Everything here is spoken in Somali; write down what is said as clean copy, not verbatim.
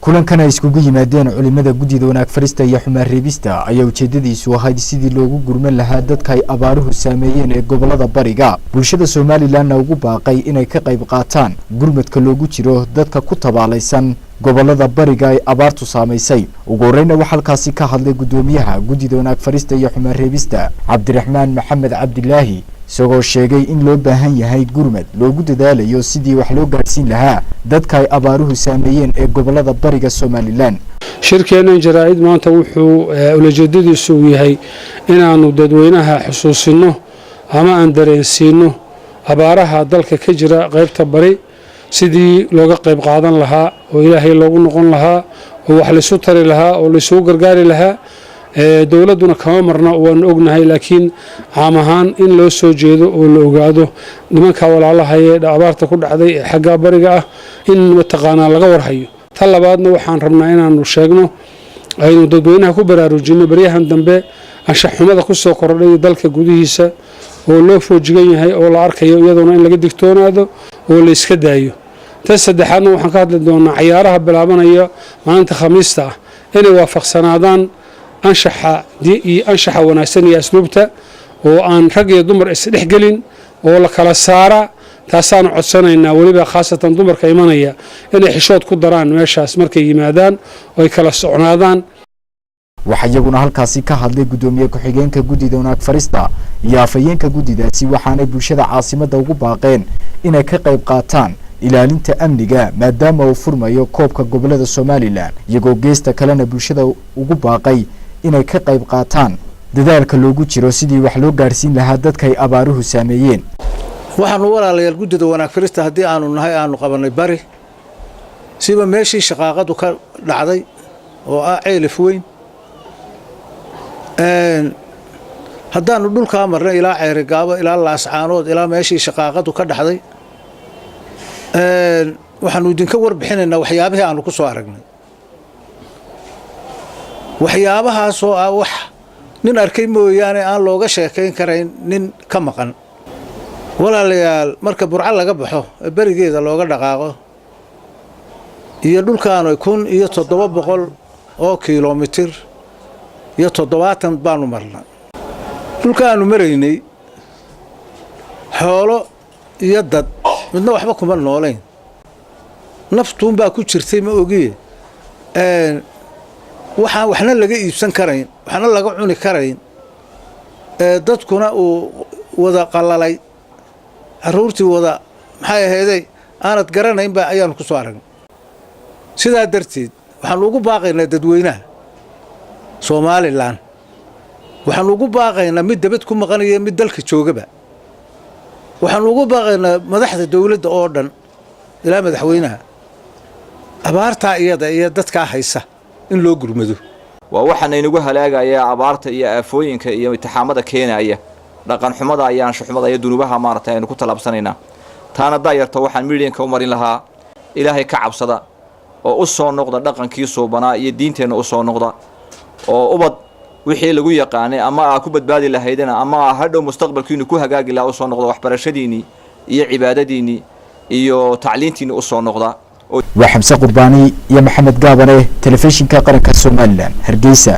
kulankana iskugu yimaadeen culimada guddida wanaag farista iyo xumaan reebista ayaa ujeedadiisu ahayd sidii loogu gurman lahaa dadka ay abaaruhu saameeyeen ee gobolada bariga bulshada Soomaaliland ugu baaqay inay ka qayb qaataan gurmadka loogu jiro dadka ku tabaalaysan gobolada bariga ay abaartu saameysay ugu horeyna waxa halkaasi ka hadlay gudoomiyaha guddida wanaag farista iyo xumaan reebista Cabdiraxmaan Maxamed Cabdilaahi isagoo sheegay in loo baahan yahay gurmad loogu dadaalayo sidii wax loo gaarsiin lahaa dadka ay abaaruhu saameeyeen ee gobolada bariga Soomaaliland shirkeenan jaraa'id maanta wuxuu ulajeedadiisu yahay inaanu dadweynaha xusuusino ama aan dareensiino abaaraha dalka ka jira qaybta bari sidii looga qayb qaadan lahaa oo ilaahay loogu noqon lahaa oo wax la isu tari lahaa oo la isu gargaari lahaa dawladuna kama marna waan ognahay laakiin caam ahaan in loo soo jeedo oo la ogaado nimanka walaalaha ee abaarta ku dhacday ee xagga bariga ah in mataqaana laga warhayo tan labaadna waxaan rabnaa inaanu sheegno aynu dadweynaha ku baraarujino bariyahan dambe anshax xumada ku soo kordhay dalka gudihiisa oo loo foojigan yahay oo la arkayo iyaduna in laga digtoonaado oo la iska daayo tan saddexaadna waxaan ka hadli doonaa ciyaaraha bilaabanaya maalinta khamiista ah inay waafaqsanaadaan anshaxa wanaagsan iyo asluubta oo aan rag iyo dumar isdhex gelin oo la kala saara taasaan codsanaynaa waliba khaasatan dumarka imanaya inay xishood ku daraan meeshaas markay yimaadaan oo ay kala socnaadaan waxa iyaguna halkaasi ka hadlay gudoomiye ku-xigeenka guddida wanaag farista iyo afayeenka guddidaasi waxaanay bulshada caasimadda ugu baaqeen inay ka qayb qaataan ilaalinta amniga maadaama uu furmayo koobka gobolada Soomaaliland iyagoo geesta kalena bulshada ugu baaqay inay ka qayb qaataan dadaalka loogu jiro sidii wax loo gaarsiin lahaa dadka ay abaaruhu saameeyeen waxaanu walaalayaal guddida wanaag farista haddii aanu nahay aanu qabanay bari siba meeshii shaqaaqadu ka dhacday oo ah ceelif weyn haddaanu dhulkaa marnay ilaa Ceerigaabo ilaa Laascaanood ilaa meeshii shaqaaqadu ka dhacday waxaanu idinka warbixinaynaa waxyaabihii aanu ku soo aragnay waxyaabahaas oo ah wax nin arkay mooyaane aan looga sheekayn karayn nin ka maqan walaalayaal marka burca laga baxo barigeeda looga dhaqaaqo iyo dhulkaanu 1700 oo kiiloomitir iyo 70 baanu marnay dhulkaanu maraynay xoolo iyo dad midna waxba kuma nooleyn naftuun baa ku jirtay ma ogiye waxna laga iibsan karayn waxna laga cuni karayn dadkuna uu wada qalalay caruurtii wada maxay ahaydey aanad garanayn ba ayaan ku soo aragnay sidaa darteed waxaan ugu baaqaynaa dadweynaha Soomaaliland waxaan ugu baaqaynaa mid dabad ku maqanaya mid dalka joogaba waxaan ugu baaqaynaa madaxda dawladda oo dhan ilaa madaxweynaha abaarta iyada iyo dadka haysa in loo gurmado waa waxaan inagu halaagaya abaarta iyo aafooyinka iyo imtixaamada keenaya dhaqan xumada ayaan shuxmada iyo dunubaha maartay aynu ku talabsanaynaa taana daayarta waxaan milyanka u marin lahaa ilaahay ka cabsada oo u soo noqda dhaqankii soobanaa iyo diinteena u soo noqda oo ubad wixii lagu yaqaanay ama ku badbaadi lahaydina ama hadhow mustaqbalkiinu ku hagaagi lahaa u soo noqda waxbarashadiini iyo cibaadadiini iyo tacliintiini u soo noqda وحمزة قرباني يا محمد قابنه تلفزيون كقرن كالسوماليلاند هرقيسة